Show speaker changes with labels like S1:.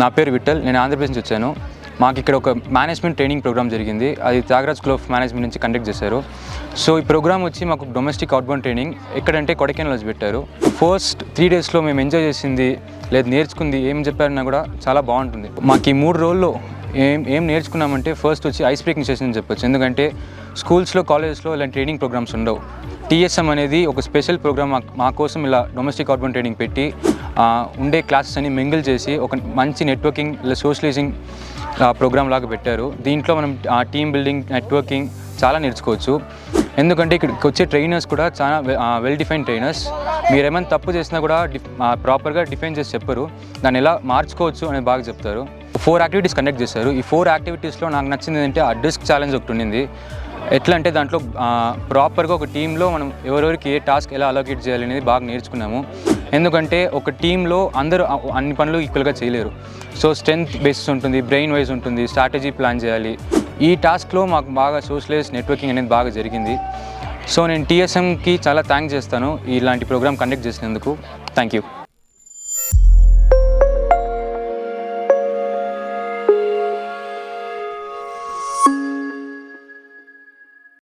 S1: నా పేరు విఠల్. నేను ఆంధ్రప్రదేశ్ నుంచి వచ్చాను. మాకు ఇక్కడ ఒక మేనేజ్మెంట్ ట్రైనింగ్ ప్రోగ్రామ్ జరిగింది. అది త్యాగరాజ్ స్కూల్ ఆఫ్ మేనేజ్మెంట్ నుంచి కండక్ట్ చేశారు. సో ఈ ప్రోగ్రామ్ వచ్చి మాకు డొమెస్టిక్ అవుట్బౌండ్ ట్రైనింగ్ ఎక్కడంటే కొడైకెనాల్ పెట్టారు. ఫస్ట్ 3 డేస్లో మేము ఎంజాయ్ చేసింది లేదు నేర్చుకుంది ఏం చెప్పారన్నా కూడా చాలా బాగుంటుంది. మాకు ఈ 3 రోజుల్లో ఏం నేర్చుకున్నామంటే ఫస్ట్ వచ్చి ఐస్ బ్రేకింగ్ సెషన్ అని చెప్పొచ్చు. ఎందుకంటే స్కూల్స్లో కాలేజెస్లో ఇలాంటి ట్రైనింగ్ ప్రోగ్రామ్స్ ఉండవు. టీఎస్ఎం అనేది ఒక స్పెషల్ ప్రోగ్రామ్ మా కోసం ఇలా డొమెస్టిక్ అవుట్బౌండ్ ట్రైనింగ్ పెట్టి ఉండే క్లాసెస్ అని మింగిల్ చేసి ఒక మంచి నెట్వర్కింగ్ ఇలా సోషలైజింగ్ ప్రోగ్రామ్ లాగా పెట్టారు. దీంట్లో మనం టీమ్ బిల్డింగ్, నెట్వర్కింగ్ చాలా నేర్చుకోవచ్చు. ఎందుకంటే ఇక్కడికి వచ్చే ట్రైనర్స్ కూడా చాలా వెల్ డిఫైన్ ట్రైనర్స్. మీరు ఏమైనా తప్పు చేసినా కూడా ప్రాపర్గా డిఫైన్ చేసి చెప్పరు, దాన్ని ఎలా మార్చుకోవచ్చు అనేది బాగా చెప్తారు. 4 యాక్టివిటీస్ కండక్ట్ చేశారు. ఈ 4 యాక్టివిటీస్లో నాకు నచ్చింది ఏంటంటే ఆ డిస్క్ ఛాలెంజ్ ఒకటి ఉండింది. ఎట్లా అంటే దాంట్లో ప్రాపర్గా ఒక టీంలో మనం ఎవరెవరికి ఏ టాస్క్ ఎలా అలొకేట్ చేయాలి అనేది బాగా నేర్చుకున్నాము. ఎందుకంటే ఒక టీంలో అందరూ అన్ని పనులు ఈక్వల్గా చేయలేరు. సో స్ట్రెంత్ బేసిస్ ఉంటుంది, బ్రెయిన్ వైజ్ ఉంటుంది, స్ట్రాటజీ ప్లాన్ చేయాలి. ఈ టాస్క్లో మాకు బాగా సోషలైజ్ నెట్వర్కింగ్ అనేది బాగా జరిగింది. సో నేను టీఎస్ఎంకి చాలా థ్యాంక్స్ చేస్తాను ఇలాంటి ప్రోగ్రామ్ కండక్ట్ చేసినందుకు. Thank you.